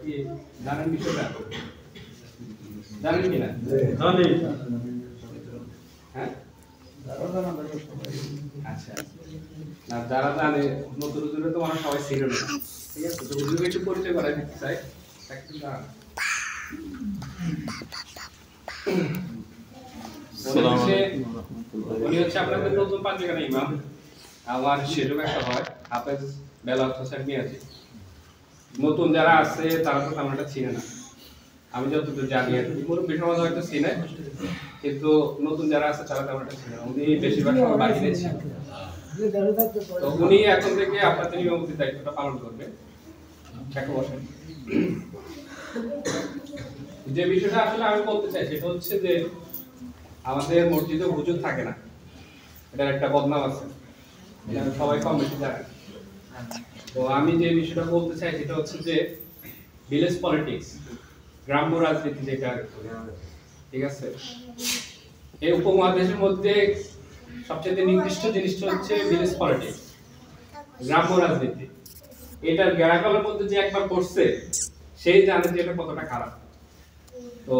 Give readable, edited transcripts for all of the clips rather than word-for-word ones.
কি জানেন বিষয়টা? জানেন কি না? জানি। হ্যাঁ, আচ্ছা। না যারা জানে নতুন নতুন তো মানুষ সবাই ছিল না, ঠিক আছে? তো হুজুরকে একটু পরিচয় করাই দিতে চাই। একটু দাঁড়ান। উনি হচ্ছে আপনাদের নতুন পাঞ্জিখানা ইমাম। আমার সেরকম একটা হয় হাফেজ বেলাল হোসেন মিয়াজি। নতুন যারা আছে তারা তো তেমন একটা চিনে না, আমি যতটুকু জানি আর কি। মুরব্বী সমাজ হয়তো চিনে, কিন্তু নতুন যারা আছে তারা তেমন একটা চিনে না। উনি বেশিরভাগ সময় বাহিরে ছিলেন। তো উনি এখন থেকে আপনাদের ইমামতির দায়িত্বটা পালন করবে। বসেন। যে বিষয়টা আসলে আমি বলতে চাই সেটা হচ্ছে যে আমাদের মসজিদে হুজুর থাকে না, এটার একটা বদনাম আছে, এটা সবাই কম বেশি জানে। তো আমি যে বিষয়টা বলতে চাই সেটা হচ্ছে যে ভিলেজ পলিটিক্স, গ্রাম্য রাজনীতি যেটা, ঠিক আছে? এই উপমহাদেশের মধ্যে সবচেয়ে নির্দিষ্ট জিনিসটা হচ্ছে ভিলেজ পলিটিক্স, গ্রাম্য রাজনীতি। এটার গ্যারাকলের মধ্যে যে একবার পড়ছে সেই জানে যে এটা কতটা খারাপ। তো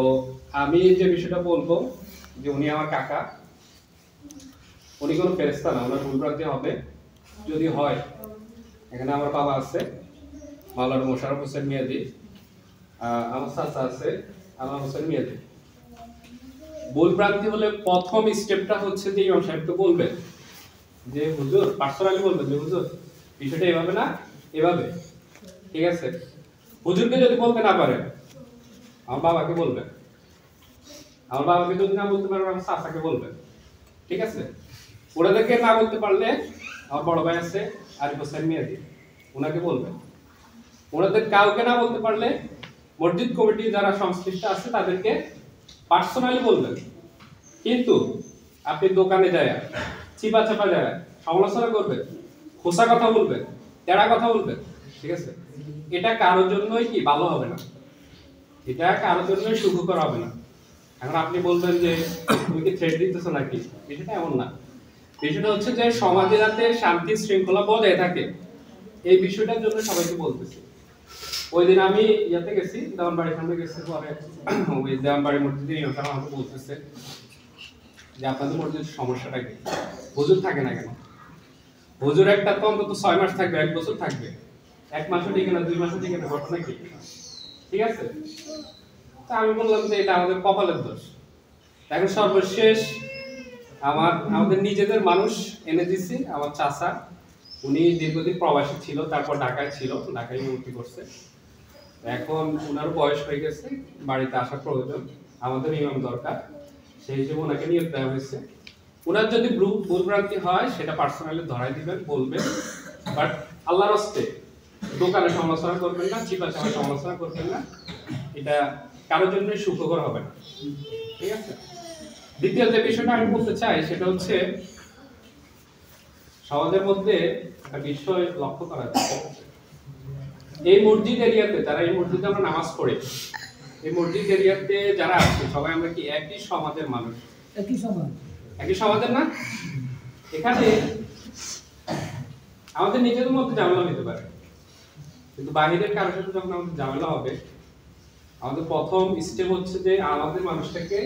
আমি যে বিষয়টা বলবো যে উনি আমার কাকা, উনি কোনো ফেরেশতা না, ওনার ভুলভ্রান্তি হবে যদি হয়। এখানে আমার বাবা আছে মাওলানা মোশাররফ হোসেন মিয়াজি, আমার চাচা আছে আনোয়ার হোসেন মিয়াজি। ভুলভ্রান্তি হলে প্রথম স্টেপটা হচ্ছে যে ইমাম সাহেবকে বলবেন যে হুজুর, পার্সোনালি বলবেন যে হুজুর বিষয়টা এভাবে না এভাবে, ঠিক আছে? হুজুরকে যদি বলতে না পারেন আমার বাবাকে বলবেন, আমার বাবাকে যদি না বলতে পারেন আমার চাচাকে বলবেন, ঠিক আছে? ওনাদেরকে না বলতে পারলে আমার বড় ভাই আছে আরিফ হোসেন মিয়াজি, ওনাকে বলবেন। ওনাদের কাউকে না বলতে পারলে মসজিদ কমিটি যারা সংশ্লিষ্ট আছে তাদেরকে পার্সোনালি বলবেন। কিন্তু আপনি দোকানে যায় চিপা চাপা যায় সমালোচনা করবেন, খোসা কথা বলবেন, তেড়া কথা বলবেন, ঠিক আছে? এটা কারোর জন্যই কি ভালো হবে না, এটা কারোর জন্যই সুখকর হবে না। এখন আপনি বলবেন যে তুমি কি থ্রেট দিতেছো নাকি, বিষয়টা এমন না। বিষয়টা হচ্ছে যে সমাজে যাতে শান্তি শৃঙ্খলা বজায় থাকে এই বিষয়টার জন্য সবাইকে বলতেছি। ওই দিন আমি ইয়াতে গেছি, দেওয়ানবাড়ির সামনে গেছি, পরে ওই দেওয়ানবাড়ির মসজিদে ইমাম আমাকে বলতেছে যে আপনাদের মসজিদের সমস্যাটা কি, হুজুর থাকে না কেন? হুজুর একটা তো অন্তত 6 মাস থাকবে, 1 বছর থাকবে, 1 মাসও টিকে না, 2 মাসও টিকে না, ঘটনা কি? ঠিক আছে? তা আমি বললাম যে এটা আমাদের কপালের দোষ। এখন সর্বশেষ আমাদের নিজেদের মানুষ এনে দিছি, আমার চাচা, উনি দীর্ঘদিন প্রবাসী ছিল, তারপর ঢাকায় ছিল, ঢাকায় ভর্তি করছে। এখন ওনার বয়স হয়ে গেছে, বাড়িতে আসা প্রয়োজন, আমাদের ইমাম দরকার, সেই হিসেবে ওনাকে নিয়োগ দেওয়া হয়েছে। ওনার যদি ভুলভ্রান্তি হয় সেটা পার্সোনালি ধরাই দিবেন, বলবেন, বাট আল্লাহর রাস্তে দোকানে সমালোচনা করবেন না, চিপা চাপা সমালোচনা করবেন না, এটা কারোর জন্যই সুখকর হবে না, ঠিক আছে? দ্বিতীয় যে বিষয়টা আমি বলতে চাই সেটা হচ্ছে সমাজের মধ্যে একটা বিষয় লক্ষ্য করা যায়। এই মসজিদ এরিয়াতে যারা এই মসজিদে আমরা নামাজ পড়ি, এই মসজিদ এরিয়াতে যারা আছে সবাই আমরা কি একই সমাজের মানুষ? একই সমাজের না? এখানে আমাদের নিজেদের মধ্যে ঝামেলা হতে পারে, কিন্তু বাহিরের কারোর সাথে যখন আমাদের ঝামেলা হবে আমাদের প্রথম স্টেপ হচ্ছে যে আমাদের মানুষটাকে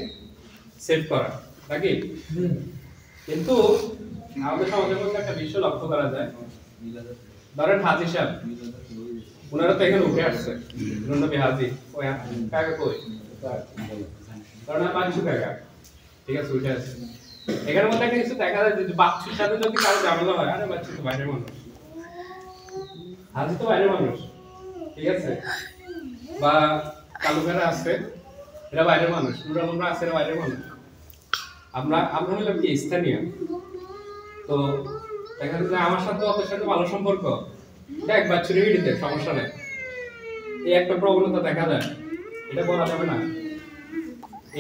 সেভ করা, নাকি? কিন্তু আমাদের সমাজের মধ্যে একটা বিষয় লক্ষ্য করা যায়, ধরেন হাজি সাহেব, ওনারা তো এখানে উঠে আসছে, হাজি ওই কাকা কই, কারণ বাচ্চু কাকা, ঠিক আছে, উঠে আসছে। এখানের মধ্যে একটা কিছু দেখা যায় যে বাচ্চুর সাথে যদি কারো ঝামেলা হয়, আরে বাচ্চু তো বাইরের মানুষ, হাজি তো বাইরের মানুষ, ঠিক আছে? বা কালুকারা আছে, এরা বাইরের মানুষ, নুরালরা আছে, এরা বাইরের মানুষ। আমরা হলাম কি স্থানীয়। তো দেখা যায় আমার সাথে ওদের সাথে ভালো সম্পর্ক, দেখ বাচ্চুরি ভিডিতে সমস্যা নেই, এই একটা প্রবণতা দেখা যায়। এটা করা যাবে না,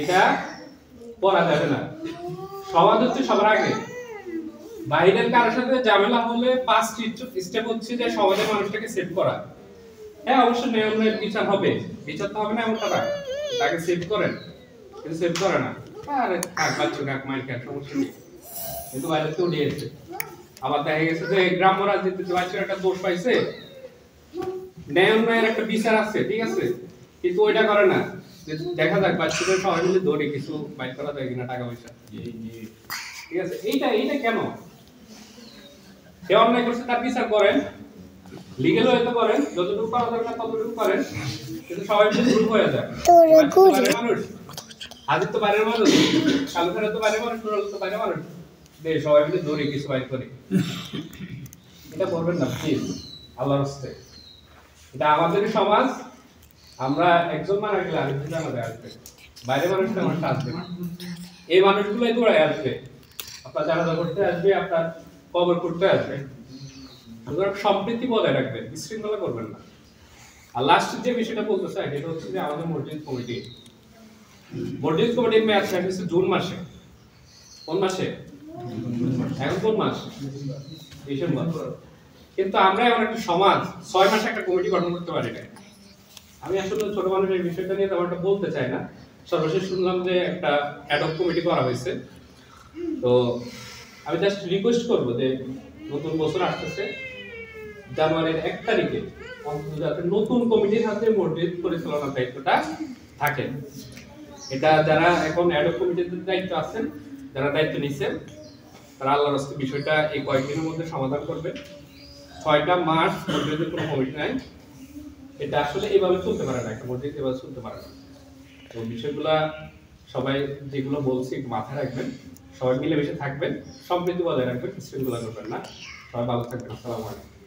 এটা করা যাবে না। সমাজ হচ্ছে সবার আগে। বাইরের কারোর সাথে ঝামেলা হলে ফার্স্ট স্টেপ হচ্ছে যে সমাজের মানুষটাকে সেভ করা। হ্যাঁ, অবশ্যই নিয়মের বিচার হবে, বিচার তো হবে না এমনটা না, তাকে সেভ করেন, কিন্তু সেভ করে না, আরে কাক বাচ্চু কাক মাইর কাক সমস্যা নেই, কিন্তু বাইরে তো উঠিয়েছে। আবার দেখা গেছে যে গ্রাম্য রাজনীতিতে বাচ্চারা একটা দোষ পাইছে, ন্যায় অন্যায়ের একটা বিচার আছে, ঠিক আছে, কিন্তু ওইটা করে না। দেখা যাক বাচ্চাদের সবাই মিলে দৌড়ে কিছু বাইর করা যায় কিনা টাকা পয়সা, ঠিক আছে। এইটা কেন সে অন্যায় করছে তার বিচার করেন, লিগ্যাল ওয়েতে করেন, যতটুকু করা দরকার ততটুকু করেন, কিন্তু সবাই মিলে গ্রুপ হয়ে যায়। মানুষ হাজির তো বাইরের মানুষ, কালু ফেরা তো বাইরের মানুষ, নুরুল তো বাইরের মানুষ, সবাই মিলে দৌড়ে কিছু বাইর করে। এটা করবেন না প্লিজ, আল্লাহর রাস্তায়। এটা আমাদের সমাজ, আমরা একজন মারা গেলে আরেকজন জানাবে আসবে, বাইরে মানুষ তেমন আসবে না, এই মানুষগুলোই দৌড়ায় আসবে, আপনার জানাজা করতে আসবে, আপনার কবর করতে আসবে। সুতরাং সম্প্রীতি বজায় রাখবেন, বিশৃঙ্খলা করবেন না। আর লাস্টের যে বিষয়টা বলতে চাই এটা হচ্ছে যে আমাদের মসজিদ কমিটির মেয়াদ শেষ হচ্ছে জুন মাসে। কোন মাসে? এখন কোন মাস? ডিসেম্বর। কিন্তু আমরা এমন একটা সমাজ 6 মাসে একটা কমিটি গঠন করতে পারি না। আমি আসলে ছোট মানুষের বিষয়টা নিয়ে তেমন একটা বলতে চাই না। সর্বশেষ শুনলাম যে একটা অ্যাডহক কমিটি করা হয়েছে। তো আমি জাস্ট রিকোয়েস্ট করবো যে নতুন বছর আসতেছে, জানুয়ারির 1 তারিখে অন্তত যাতে নতুন কমিটির হাতে মসজিদ পরিচালনার দায়িত্বটা থাকে। এটা যারা এখন অ্যাডহক কমিটির দায়িত্ব আছেন, যারা দায়িত্ব নিচ্ছেন, তারা আল্লাহর রাস্তায় বিষয়টা এই কয়েকদিনের মধ্যে সমাধান করবে। 6টা মার্চ মসজিদের কোনো কমিটি নাই, এটা আসলে এইভাবে চলতে পারে না, একটা মসজিদ এভাবে চলতে পারে না। তো বিষয়গুলা সবাই যেগুলো বলছি মাথায় রাখবেন, সবাই মিলেমিশে থাকবেন, সম্প্রীতি বজায় রাখবেন, বিশৃঙ্খলা করবেন না। সবাই ভালো থাকবেন। আসসালামু আলাইকুম।